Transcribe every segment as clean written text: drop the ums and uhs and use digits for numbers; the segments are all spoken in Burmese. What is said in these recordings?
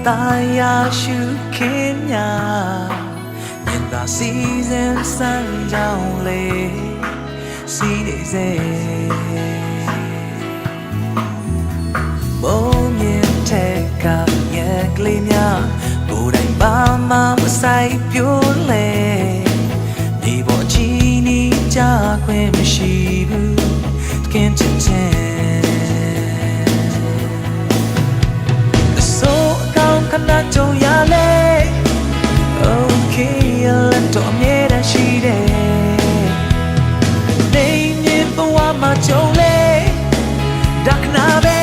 大呀树ခင်呀，nhìn ta si dần sang giao lệ si để dễ bỗng nhiên thế cả nhẹ lên nha cô đánh ba mà say phiêu lệ đi bỏ chi ni cha quên shi bu can't pretend khana cho ya le okay la to me da shi de nei ni pa wa ma cho le dak na be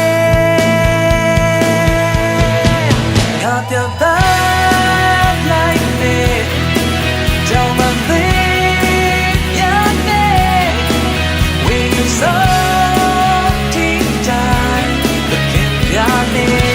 ya pya ta like me tell me thing ya ne we so deep time looking ya ne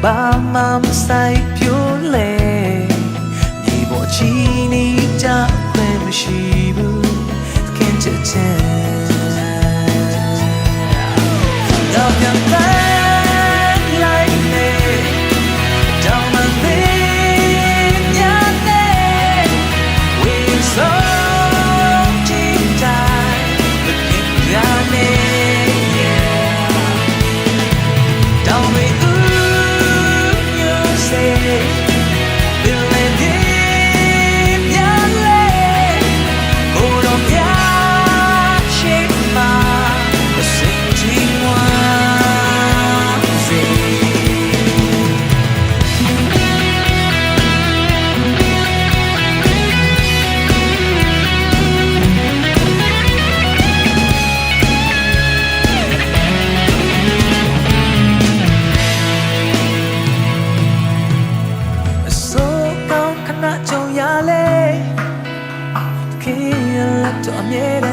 ba mam say phiêu lệ đi bỏ chi ni cha quên shi bu can't pretend love your man like me don't man think ya ne we so deep dive looking ya ne don't we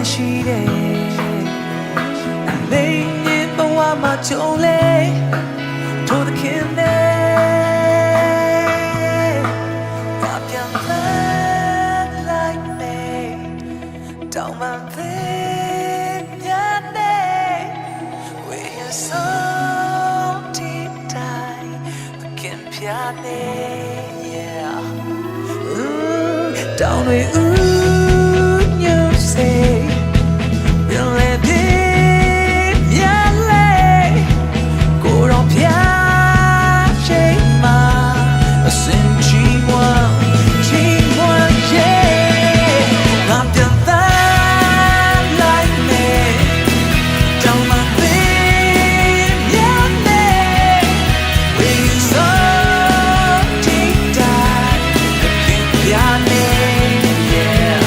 ရှိတယ်လိမ့်ရင်ဘဝမှာကြုံလေထိုးတဲ့ခင်နဲ့ဘာပြန်လဲ like me တောင်းမှသေးပြန်နေ we are so deep dive ခင်ပြနေ yeah down we you say yeah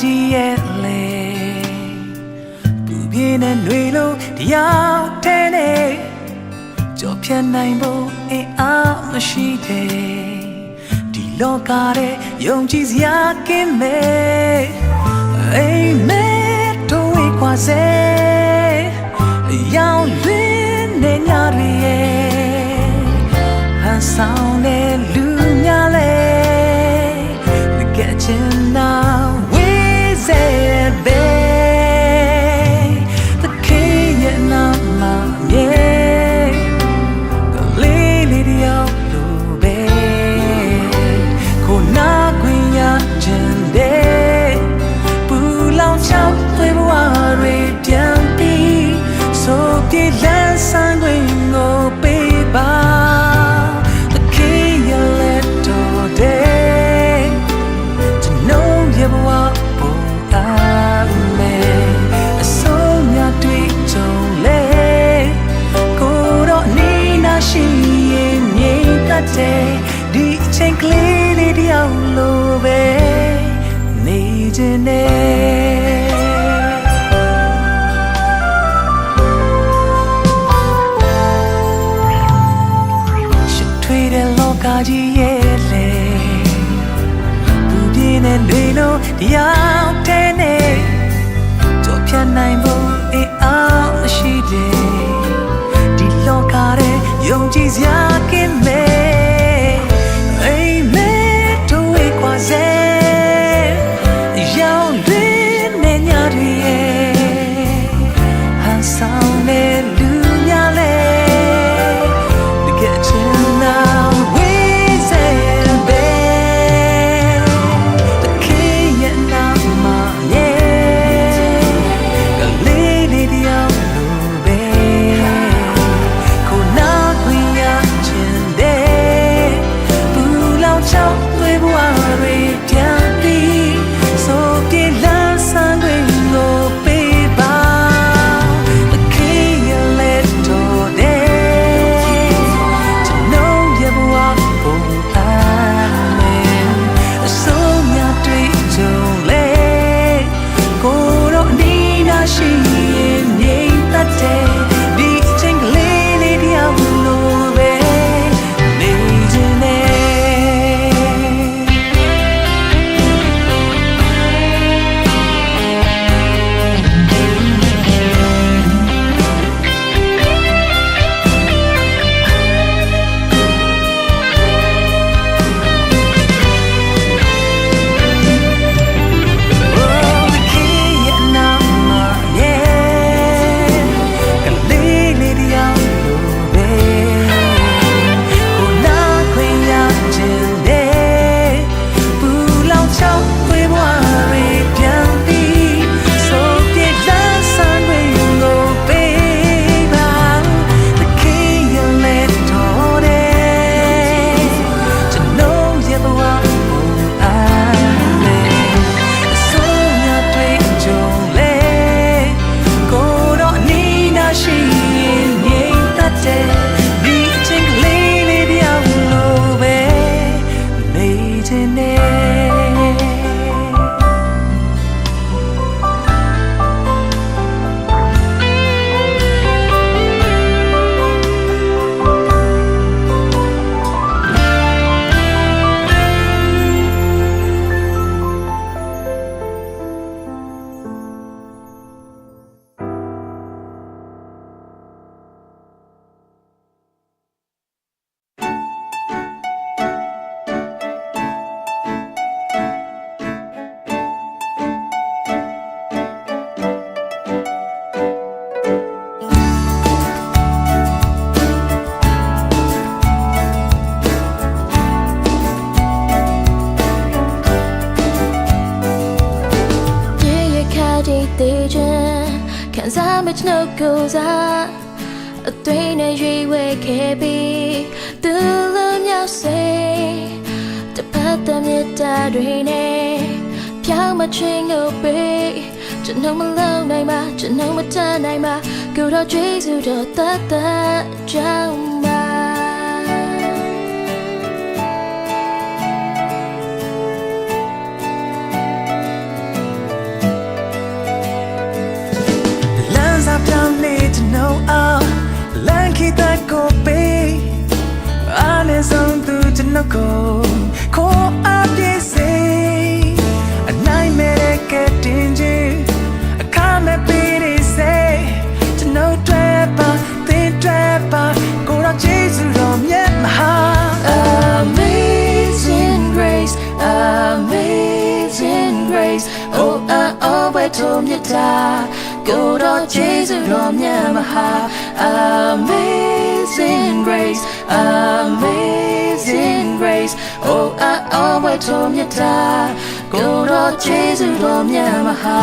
ကြီးရဲ့လေပူပြင်းတဲ့ຫນွေလုံးတရားထဲနဲ့ကြော်ဖြတ်နိုင်ဖို့အင်အားမရှိတဲ့ဒီလောကရဲ့ယုံကြည်စရာကင်းမဲ့အိမ်မဲ့တို့ဝေးခွာစေရောင်လင်းနေညတွေရဲ့ဟန်ဆောင်တဲ့လူများလေGet you now, we say babe. The king is not my yeah. The lady of the bay. Kona kuya jende. Pulau chao tui buari tiampi. So pi lan sang kui ngo pe ba. The king is little day.ဒီအချိန်ကလေးလေးတယောက်လိုပဲနေချင်တယ်ရှစ်ထွေးတဲ့လောကကြီးရဲ့လေသူပြင်းတဲ့လေလုံးတယောက်တည်းနဲ့ကြော်ဖြတ်နိုင်ဖို့အင်အားမရှိတဲ့ဒီလောကရဲ့ယုံကြည်စရာကင်းမဲ့No goes up a train and you wake happy the love you say the path of your dreaming piao ma ching obey just know my love nai ma just know my time nai ma go to Jesus to ta jang ma ကိုခေါ်အပ်ပြေးစေအနိုင်မဲ့ကတင်ချင်းအခါမဲ့ပေးနေစေကျွန်တော်တွေ့ပါသင်တွေ့ပါကိုတော့ကျေးဇူးတော်မြတ်မဟာ Amazing grace Amazing grace Oh I always told me thatကိုတော့ကျေးဇူးတော်မြတ်မဟာ Amazing grace Amazing grace Oh I always told me thatကိုတော့ကျေးဇူးတော်မြတ်မဟာ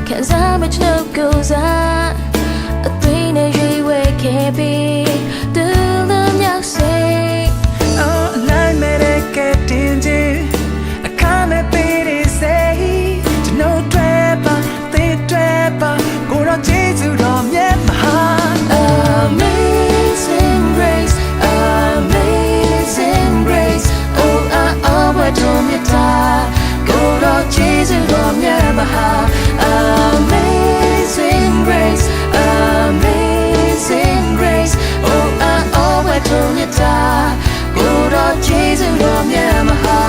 ခံစားမချလို့ကိုစားအသွေးနဲ့ရွေးဝဲခဲ့ပြီးသူလူမျိုးစိတ်အော်အနိုင်မဲ့ကတင်ချင်းအခါမဲ့ပေးနေစေကျွန်တော်တွေ့ပါသင်တွေ့ပါကိုတော့ကျေးဇူးတော်မြတ်မဟာ Amazing grace Amazing grace Oh I always told me thatကိုတော့ကျေးဇူးတော်မြတ်မဟာ Amazing grace Amazing grace Oh I always told you thatကိုတော့ကျေးဇူးတော်မြတ်မဟာ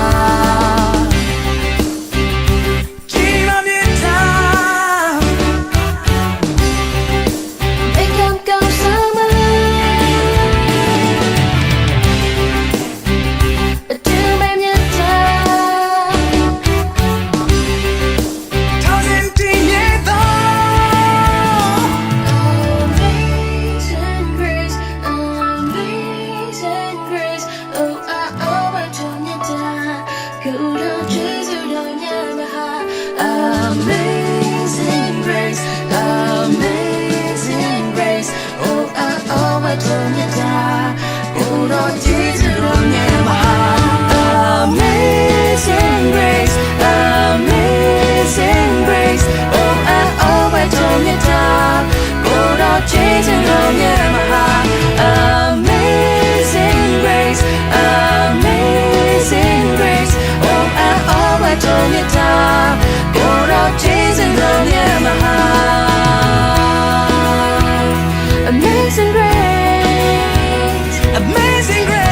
Amazing grace, amazing grace. Oh, I always told you that. Oh, Lord Jesus, Lord, Amazing grace, amazing grace. Oh, I always told you that. Oh, Lord Jesus, Lord, Amazing grace, amazing grace. Oh, I always told you that. Jesus, love you, my heart. Amazing grace, amazing grace.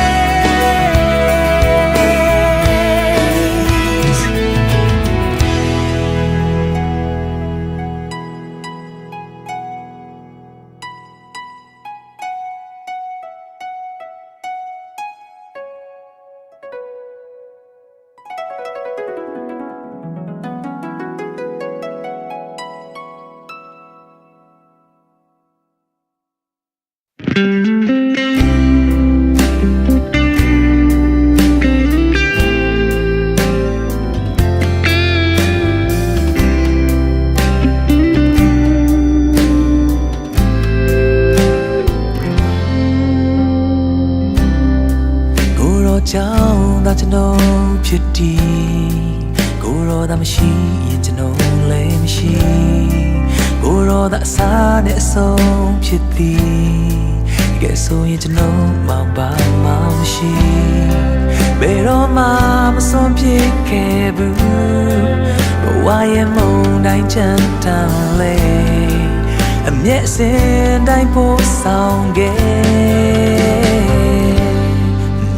Chào ta chân đâu biết đi, cô rồi ta mới xí yên chân đâu lấy mới xí, cô rồi ta xa để sâu biết đi, cái sâu yên chân đâu mà ba mới xí, bây giờ mà sâu biết cái bự, qua em mong đánh chân tao lên, em nhẹ xin đánh phố sao ghé.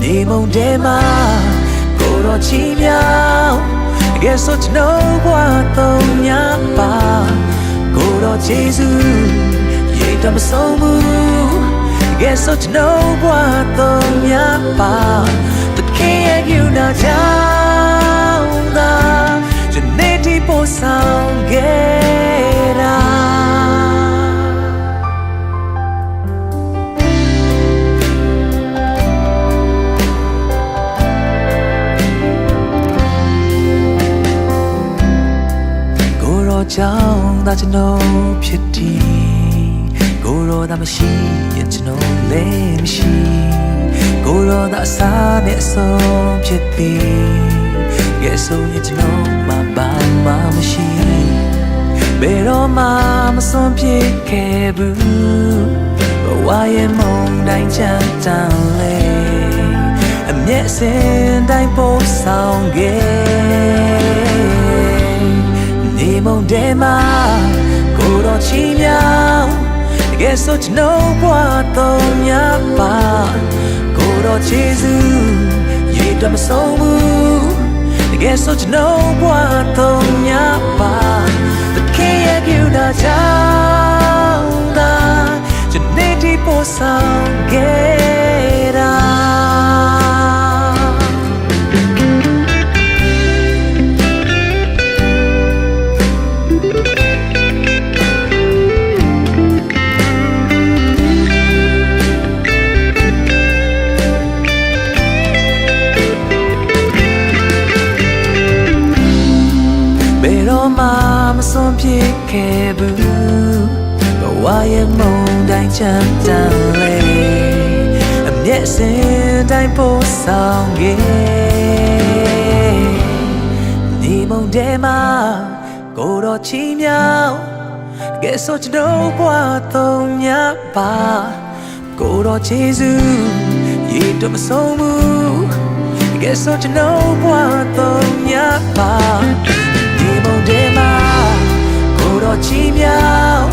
Đi mong đêm mà cô đó chỉ nhau ghé số chân đâu qua tông nhá bà cô đó chế dư vậy ta mà sâu mù ghé số chân đâu qua tông nhá bà tất khi anh yêu nào cháu ta cho nên đi phố sao ghé ra chào ta chân đâu biết đi, cô rồi ta mới xí yên chân đâu lấy mới xí, cô rồi ta xa để sâu biết đi, ghé sâu yên chân đâu mà ba mới xí, bây giờ mà sâu biết cái bự, qua em mong đánh chân tao lên, em မျက်စင်တိုင်းပို့ဆောင်ခဲ့နေမုန်တဲမှာကိုတော်ချီမြောင်တကယ်ဆိုကျွန်တော်ဘဝတော့ညပါကိုတော်ချေစုရေတမဆုံးဘူးတကယ်ဆိုကျွန်တော်ဘဝတော့ညပါတခင်ရဲ့ပြုတာကြောင့်သာကျွန်နေဒီပို့ဆောင်ခဲ့တာမစွန့်ဖြစ်ခဲ့ဘူးဘဝရဲ့မုန်တိုင်းချမ်းတန်လေအမျက်စင်တိုင်းပို့ဆောင်ခဲ့ဒီမုန်တဲမှာကိုတော်ချီမြောင်ကဲဆိုကျွန်တော်ဘဝသုံးညပါကိုတော်ချေစုရေတော့မဆုံးဘူးကဲဆိုကျွန်တော်ဘဝသုံးညပါဒီမုန်တဲမှာကိုတော်ချီမြောင်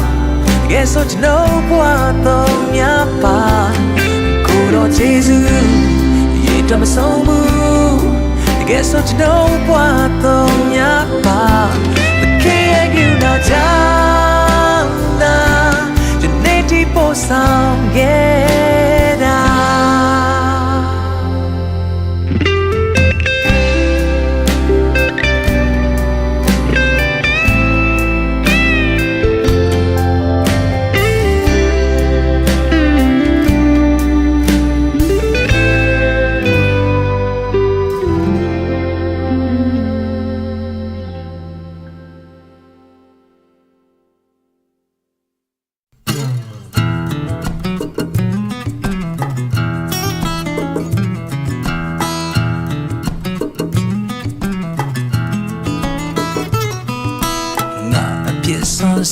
ကဲဆိုကျွန်တော်ဘဝသုံးညပါကိုတော်ချေစုရေတော့မဆုံးဘူးကဲဆိုကျွန်တော်ဘဝသုံးညပါတခင်ရဲ့ပြုနာကြောင့်သာကျွန်နေဒီပို့ဆောင်ခဲ့တာ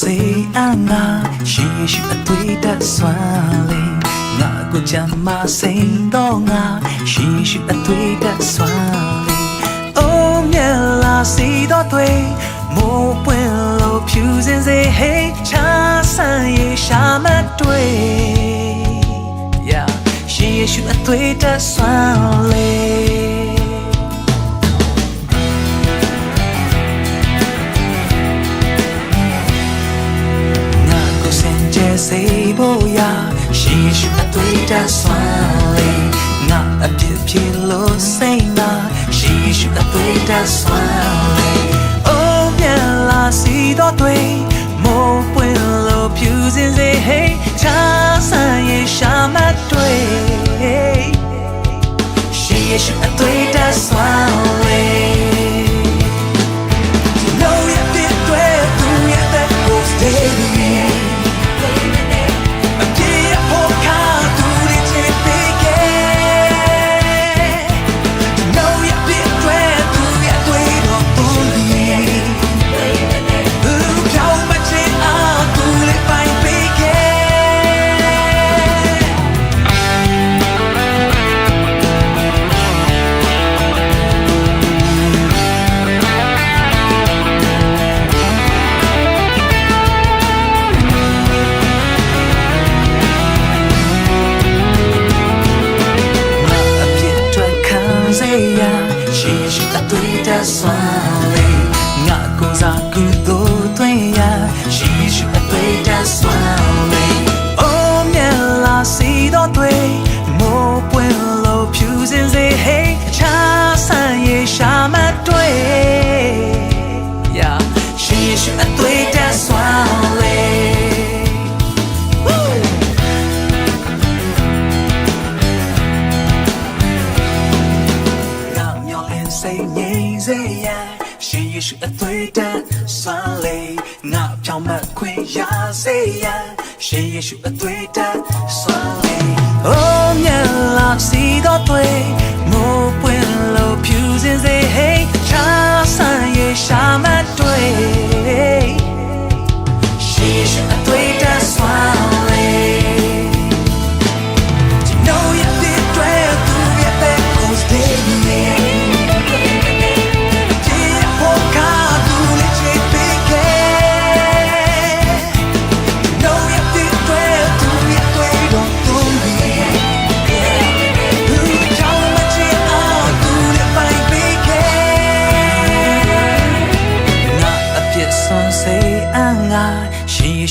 စေအငါရှိရှိအတွေ့တတ်စွမ်းလေငါကိုချမ်းမစိန်တော့ငါရှိရှိအတွေ့တတ်စွမ်းလေအိုးမြက်လာစီတော့တွေ့မိုးပွင့်လို့ဖြူစင်စေဟေးချာဆန်ရေရှာမတွေ့ရှိရှိအတွေ့တတ်စွမ်းလေစေဖို့ရာရှိရှိအတွေ့တတ်စွမ်းလေငါအပြစ်ဖြစ်လို့စိတ်နာရှိရှိအတွေ့တတ်စွမ်းလေအိုးပြန်လာစီတော့တွေ့မိုးပွင့်လို့ဖြူစင်စေဟေးချာဆန်ရေရှာမတွေ့ရှိရှိအတွေ့တတ်စွမ်းလေစွမ်းလေငါကိုစားကူတို့တွင်ရရှိရှိအတွေ့တတ်စွမ်းလေအိုးမြက်လာစီတော့တွေ့မိုးပွင့်လို့ဖြူစင်စေဟေးချာဆန်ရေရှာမတွေ့ရှိရှိအတွေ့တတ်စွမ်းလေငါမျောလင်းစိတ်ငြိမ်စေရရှိရှိအတွေ့တတ်စွမ်းလေငါဖြောင်းမခွင့်ရစေရရှိရှိအတွေ့တတ်စွမ်းလေအိုးမြက်လာစီတော့တွေ့မိုးပွင့်လို့ဖြူစင်စေဟေးချာဆန်ရေရှာမတွေ့ရှိရှိအတွေ့တတ်စွမ်းလေYou know you did dread through your back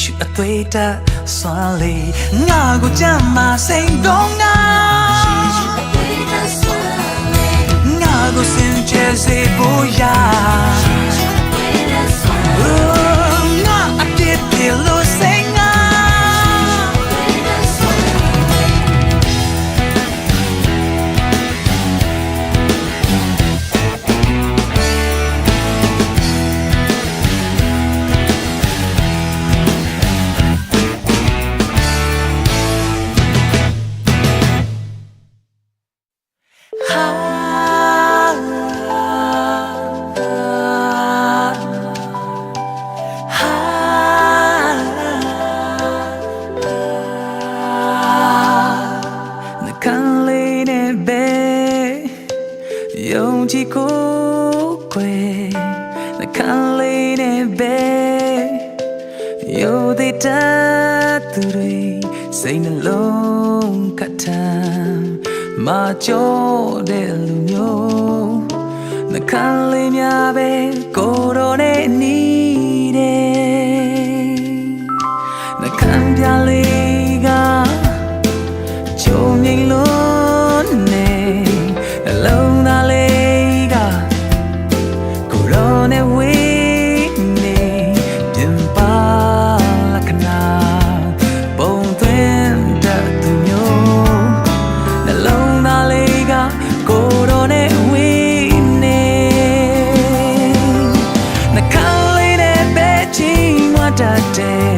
ရှုအသွေးတက်စွမ်းလေးငါကိုကြမ်းမစိန်ကောင်းနာငါကိုစင်ကြဲစေဖို့ရာငါအပြစ်ပြလို့စိန်ငါယုံကြည်ကိုခွေနှခမ်းလေးနဲ့ပဲယိုသေးတဲ့သူတွေစိတ်နှလုံးကထမ်းမကြောတဲ့လူမျိုးနှခမ်းလေးများပဲကိုယ်တော်နဲ့နီးတယ်နှခမ်းပြလေးကကြုံမြင်လို့နေလုံးသားလေးကကိုရောနဲ့ဝေးနေပြင်ပါလက္ခဏာပုံသွင်းတဲ့သူမျိုးနှလုံးသားလေးကကိုရောနဲ့ဝေးနေနှခမ်းလေးနဲ့ပဲချီမွတ်တတ်တယ်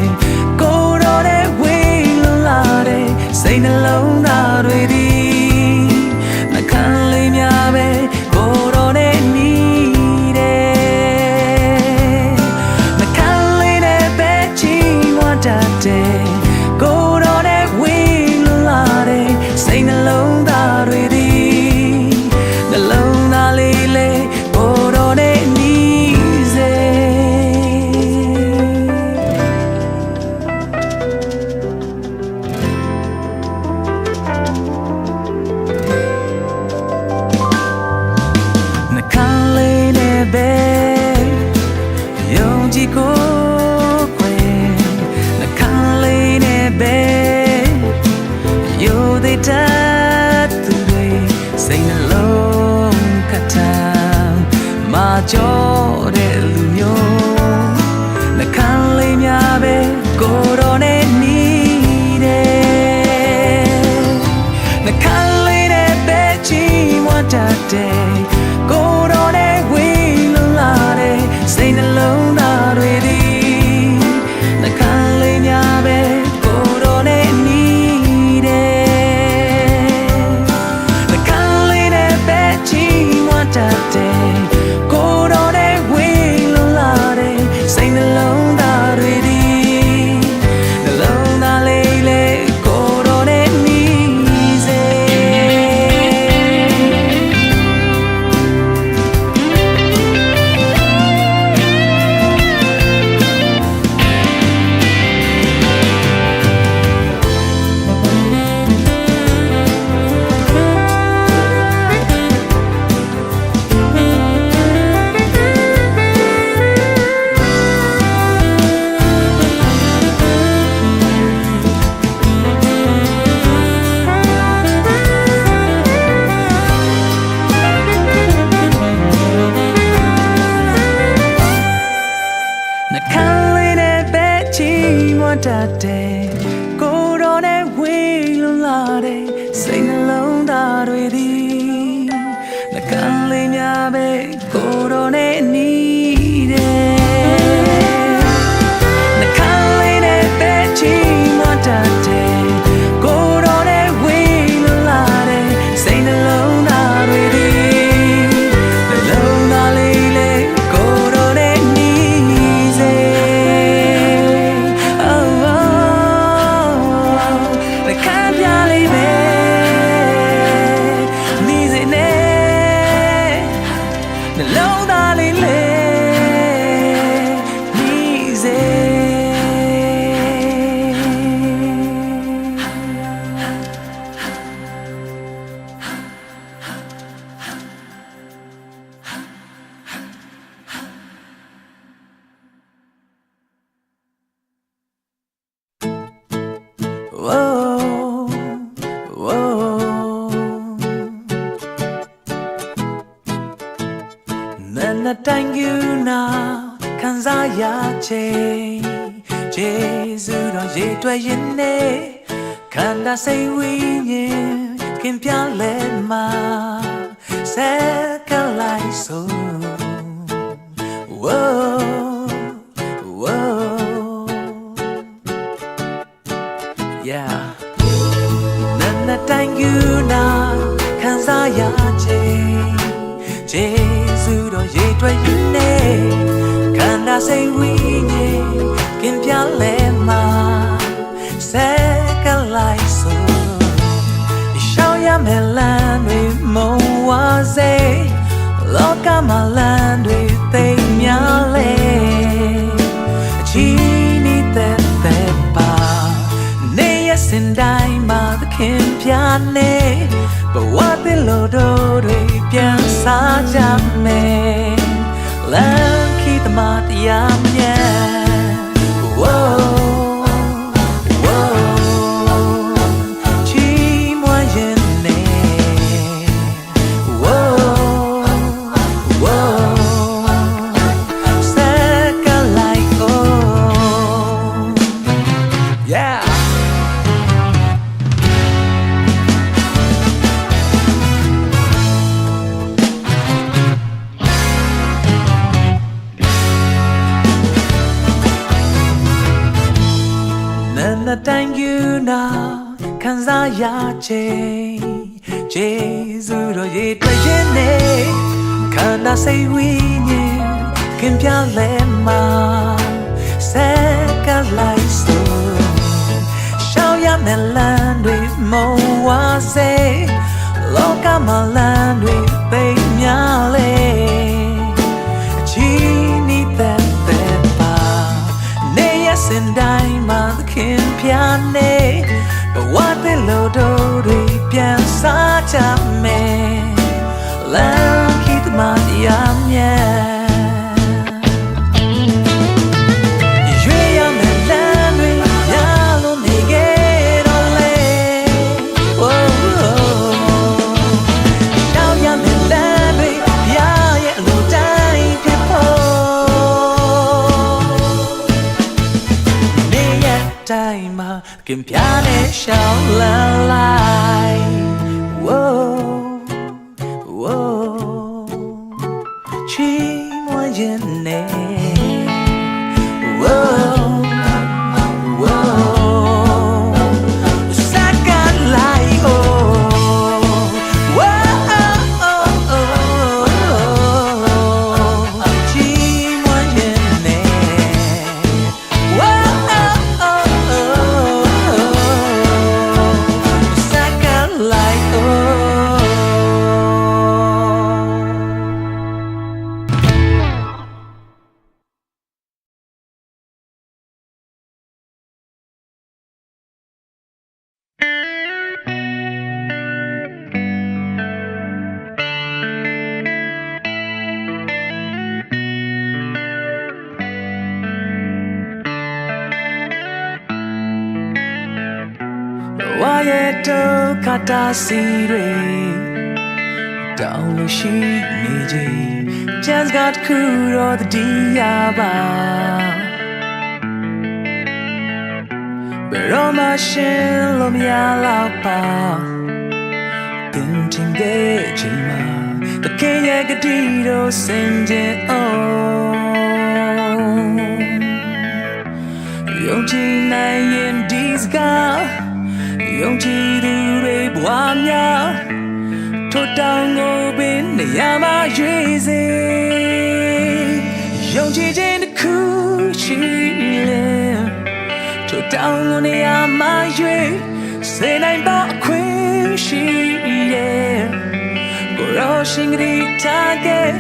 ကိုရောနဲ့ဝေးလွန်လာတဲ့စိတ်နှလုံးသားတွေဒီကြောတဲ့လူမျိုးနှခမ်းလေးများပဲကိုယ်တော်နဲ့နီးတယ်နှခမ်းလေးနဲ့ပဲချီမွတ်တတ်တယ်ကိုယ်တော်နဲ့ဝေးလွန်လာတဲ့စိတ်နှလုံးသားတွေဒီနှခမ်းလေးများပဲကိုယ်တော်နဲ့နီးတယ်နှခမ်းလေးနဲ့ပဲချီမွတ်တတ်တယ်တတ်တယ်ကိုယ်တော်နဲ့ဝေးလွန်လာတဲ့စိတ်နှလုံးသားတွေသည်နှကမ်းလေးများပဲကိုယ်တော်နဲ့နီးတယ်နှကမ်းလေးနဲ့ပဲချီမွတ်တတ်တယ်ကိုယ်တော်နဲ့ဝေးလွန်လာတဲ့စိတ်နှလုံးသားတွေသည်နှလုံးသားလေးလေကိုယ်တော်နဲ့နီးစေနှလုံးသားလေးလေ ချိန်ကျေးဇူးတော်ရေတွက်ရင်နဲ့ခန္ဓာစိတ်ဝိညာဉ်ခင်ပြလဲမှာဆက်ကလိုက်ဆိုYeah နတ်တိုင်းယူနာခံစားရခြင်းကျေးဇူးတော်ရေတွက်ရင်နဲ့ခန္ဓာစိတ်ဝိညာဉ်ခင်ပြလဲမှာဆက်ကလိုက်ဆိုရှောင်းရမယ်လမ်းတွေမုံဝါစေလောကမှာလမ်းတွေသိမ်းများလဲအချီးနေတဲ့ပါနေရစင်တိုင်းမှာသခင်ပြနေဘဝသစ်လိုတို့တွေပြန်စားကြမယ်လမ်းခီးသမားတရားမြတ်တိုင်းယူနာခံစားရခြင်းကျေးဇူးတော်ရေတွက်ရင်နဲ့ခန္ဓာစိတ်ဝိညာဉ်ခင်ပြလဲမှာဆက်ကလိုက်ဆိုရှောင်းရမယ်လမ်းတွေမုံဝါစေလောကမှာလမ်းတွေသိမ်းများလဲအချီးနေတဲ့ပါနေရစင်တိုင်းမှာသခင်ပြနေဘဝသစ်လိုတို့တွေပြန်စားကြမယ်လမ်းခီးသမားတရားမြတ်ရွေးရမယ်လမ်းတွေရလို့နေခဲ့တော့လေတောင်းရမယ်လမ်းတွေပြရဲ့အလိုတိုင်းဖြစ်ဖို့နေရတိုင်းမှာခင်ပြနေရှောင်းလာလိုက်ချီးမွမ်းရင်နဲ့စက္ကလိုက်ချီးမွမ်းရင်နဲ့စက္ကလိုက်ဝါရဲ့ဒုက္ခတာစီတွေတောင်းလို့ရှိနေခြင်း Just got cool or the diaba But all my shit lo mi ala pa Tin tin de chima The kenya gadiro senje oh Yong chi na yin disga ယုံကြည်သူတွေဘဝများထိုတောင်းကိုပင်နေရာမှာရွေးစေယုံကြည်ခြင်းတစ်ခုရှိလေထိုတောင်းကိုနေရာမှာရွေးစေနိုင်ပါအခွင့်ရှိရဲ့ကိုရောရှင်ကလေးထားခဲ့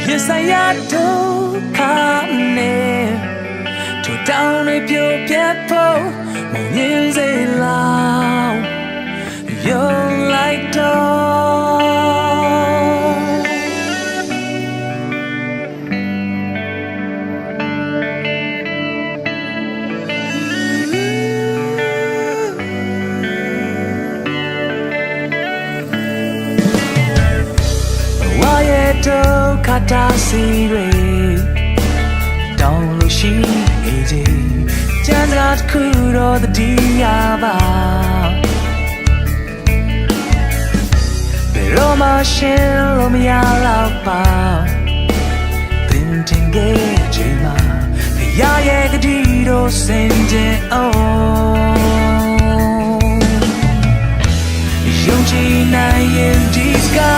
ရဆိုင်ရဒုက္ခနဲ့ထိုတောင်းတွေပြပြဖို့မငြင်းစေလောက်ယုံလိုက်တော့ဝါရဲ့ဒုက္ခတာစီတွေတောင်းလို့ရှိ not cool or the diaba Pero machine me alaba Tinting gejima Ya ye gadido sende oh Yongji na yin diska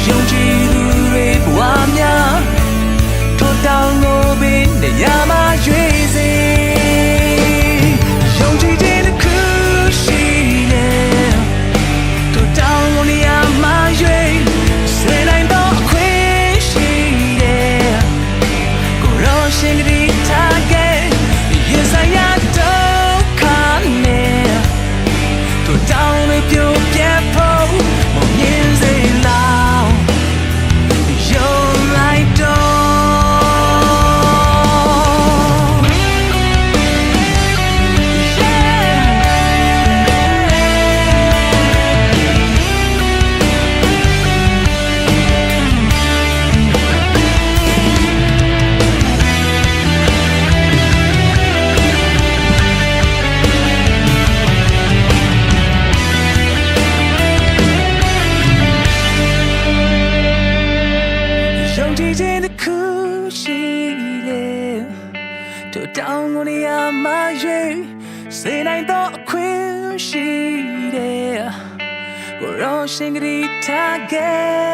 Yongji lure buamya To down no bin de yama yeze Yongji de kushi ne To down no yama yue Say I don't quit she de Go ron sing di target Yes I don't come To down if you get pro More music loud You're like dog To down on the amaje Say I don't quit she there Go on sing it again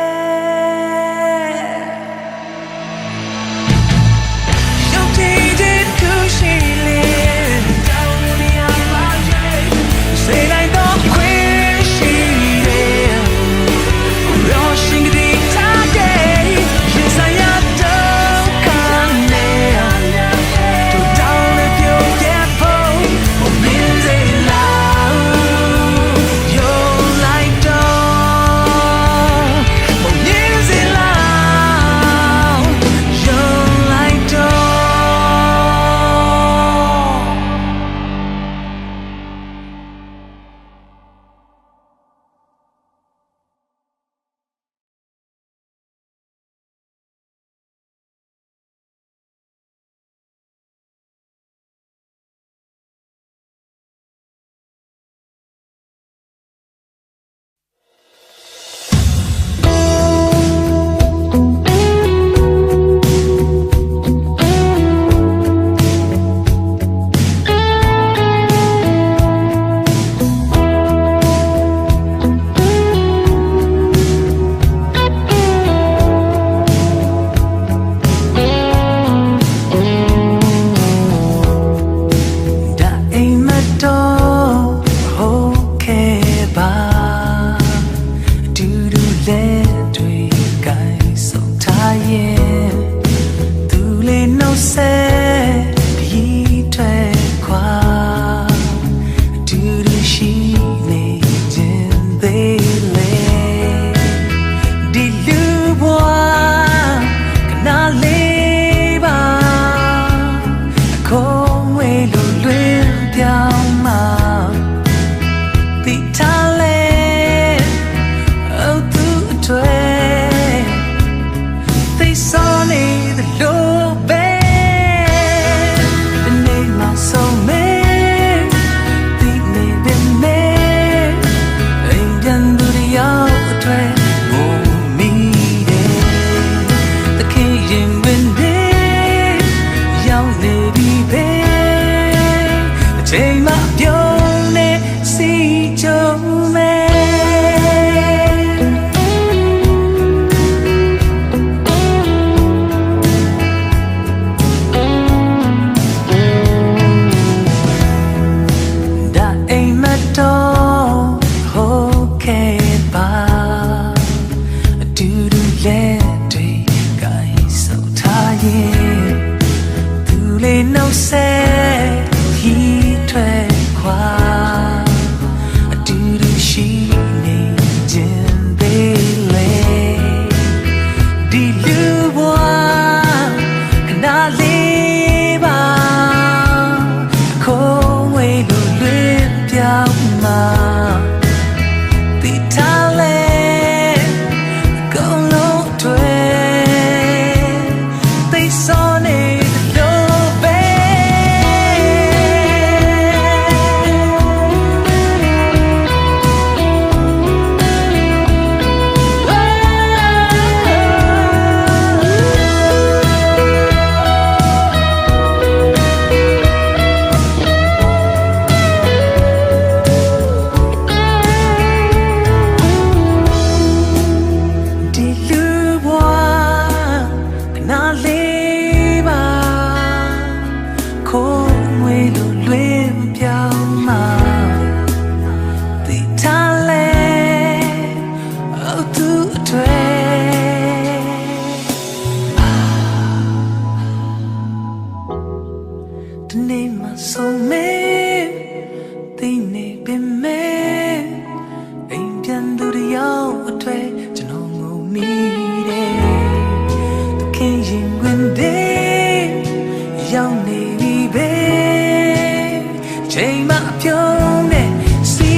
ချိန်မှပြုံးနဲ့စီ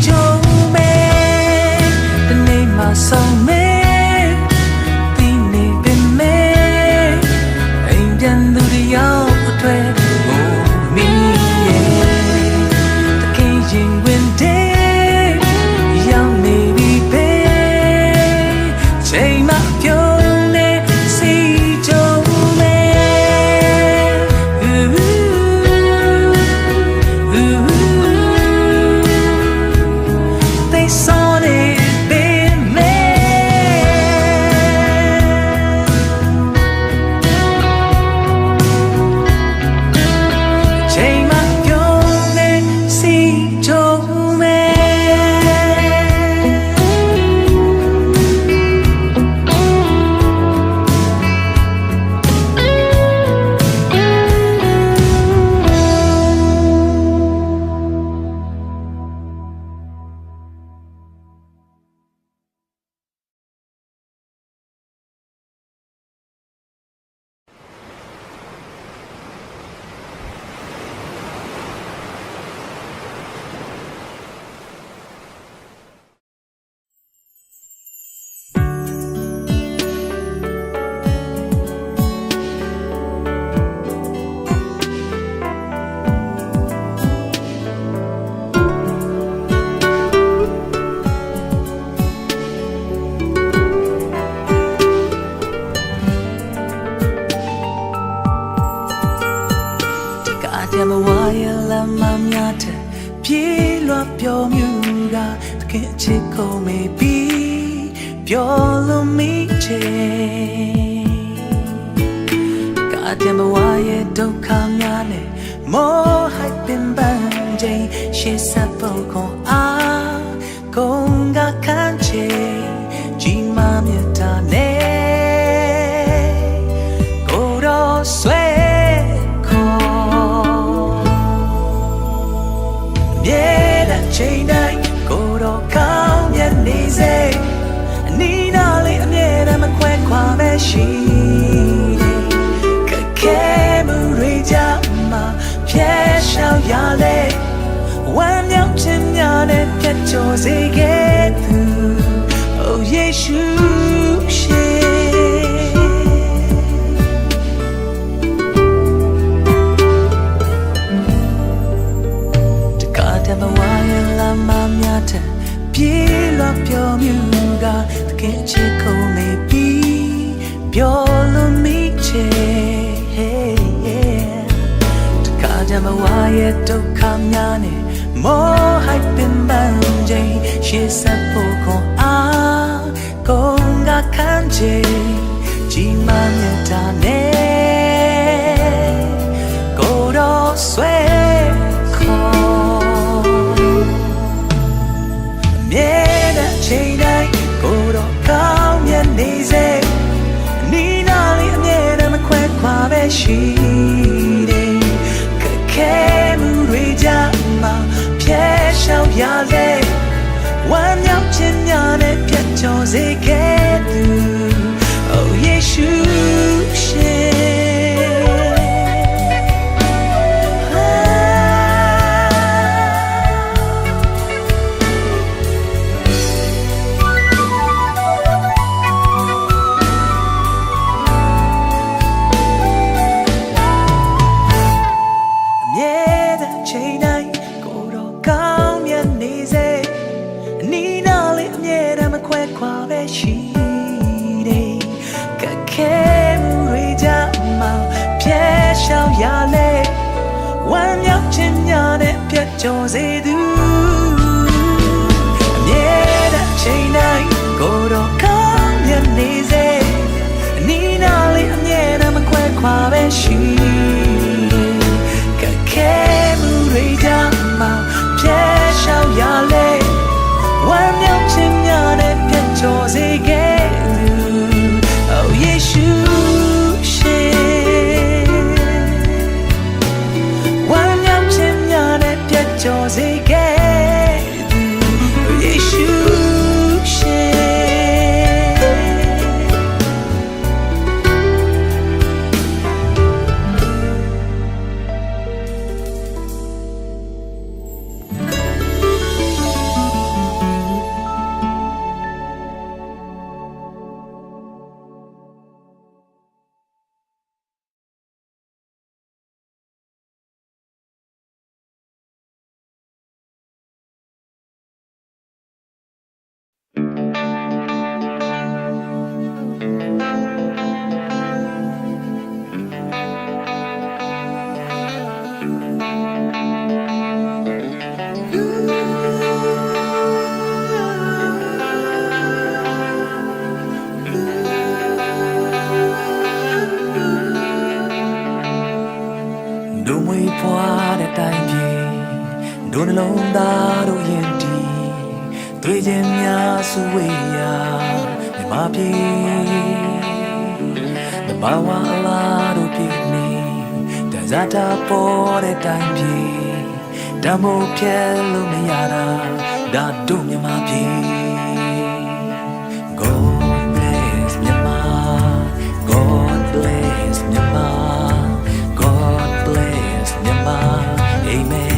ချုံမဲ့တနေ့မှဆုံးမဲ့ဒီနေ့ပင်မဲ့အိမ်ပြန်သူတယောက်အတွေ့ကိုမီးရဲ့တကယ်ရင်ဝင်တဲ့ရောက်နေပြီပဲချိန်မှပြုံးနဲ့စီချုံမဲ့မဝါရလမ်းမများတဲ့ပြေးလွှတ်ပြောမြူကတကယ်ချစ်ကုန်မေးပြီးပြောလို့မိချေကာတမဝါရဒုက္ခများနဲ့မောဟိုက်ပင်ပန်းချိန်ရှေ့ဆက်ဖို့ခွန်အားကုန်ကခန်းချေကြီးမမြတ်တာနဲ့ကိုတော့ဆွဲချိန်တိုင်းကိုတော့ကောင်းမြတ်နေစေအနီးနားလေးအမြဲတမ်းမခွဲခွာပဲရှိတယ်ခက်ခဲမှုတွေကြောင့်မှဖြေရှောင်ရလေဝမ်းမြောက်ခြင်းများနဲ့ပြတ်ကျော်စေခဲ့သူ Oh ယေရှုပြေးလွှတ်ပြောမြူကတကယ်ချစ်ကုန်မေးပြီးပြောလို့မိချေတခါတည်းမဝါရဲ့ဒုက္ခများနဲ့မောဟိုက်ပင်ပန်းချိန်ရှေ့ဆက်ဖို့ခွန်အားကုန်ကခန်းချိန်ကြီးမမြတ်တာနဲ့ကိုတော့ဆွဲချိန်တိုင်းကိုတော့ကောင်းမြတ်နေစေနီးနားလေးအမြဲတမ်းမခွဲခွာပဲရှိတယ်ခက်ခဲမှုတွေကြောင့်မှဖြေရှောင်ရလေဝမ်းမြောက်ခြင်းများနဲ့ပြတ်ကျော်စေခဲ့သူ Oh ယေရှုချိန်တိုင်းကိုတော့ကောင်းမြတ်နေစေအနီးနားလေးအမြဲတမ်းမခွဲခွာပဲရှိတယ်ခက်ခဲမှုတွေကြောင့်မှဖြေရှောင်ရလေဝမ်းမြောက်ခြင်းများနဲ့ပြတ်ကျော်စေသူအမြဲတမ်းချိန်တိုင်းကိုတော့ကောင်းမြတ်နေစေအနီးနားလေးအမြဲတမ်းမခွဲခွာပဲရှိတယ်ခက်ခဲတွေကြောင့်မှဖြေရှောင်ရလေဝမ်းမြောက်ခြင်းများနဲ့ပြတ်ကျော်စေခဲ့သူ Oh ယေရှုရှင်ဝမ်းမြောက်ခြင်းများနဲ့ပြတ်ကျော်စေခဲ့သူ Oh ယေရှုရှင် ဒုနှလုံးသားတို့ရင်တီတွေ့ခြင်းများစုဝေးရာမြမပြေတဘာဝလာတို့ပြည့်နေတဇာတာပေါ်တဲ့တိုင်းပြေတမို့ပြဲလို့မရတာဒါတို့မြမပြေ God bless Myanmar God bless Myanmar God bless Myanmar Amen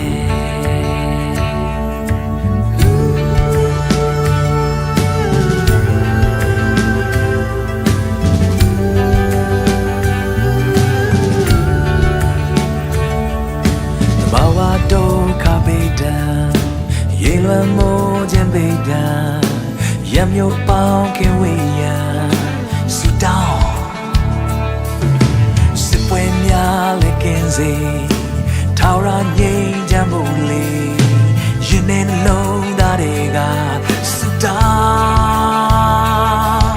ဒုက္ခပေဒံရေလွှမ်းမိုးခြင်းပေဒံရမျိုးပေါင်းခင်ဝေးရန်စူတောင်းစစ်ပွဲများလည်းကင်းစေထာဝရငြိမ်းချမ်းမှုလေးယနေ့နှလုံးသားတွေကစူတောင်း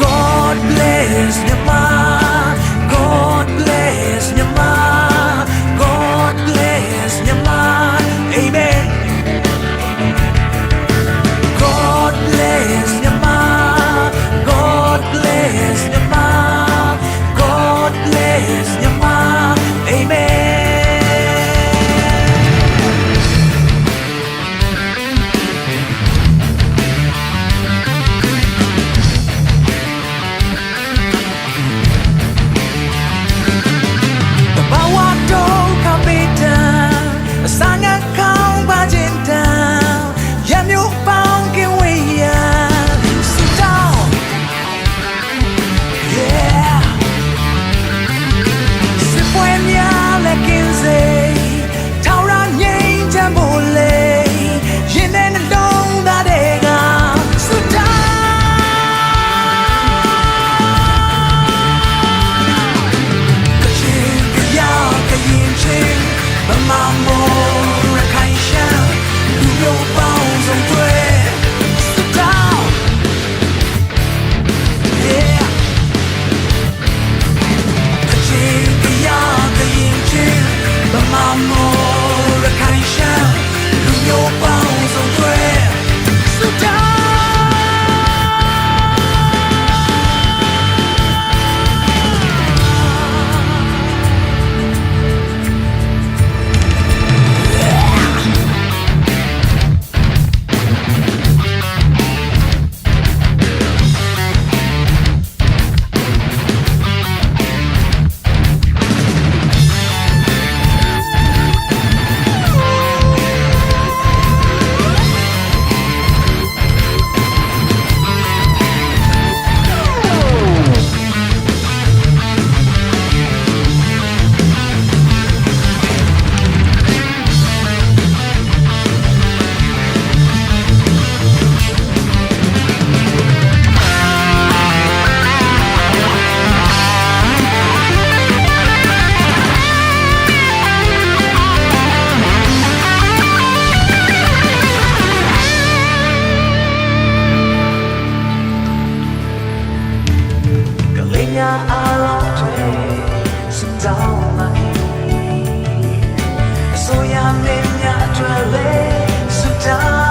God bless Myanmar God bless Myanmar God bless Myanmar Amen God bless Myanmar God bless Myanmar God bless Myanmar Amen အားလုံးတွေစတောင်းမှအစိုးရမင်းများအတွက်လေစတောင်း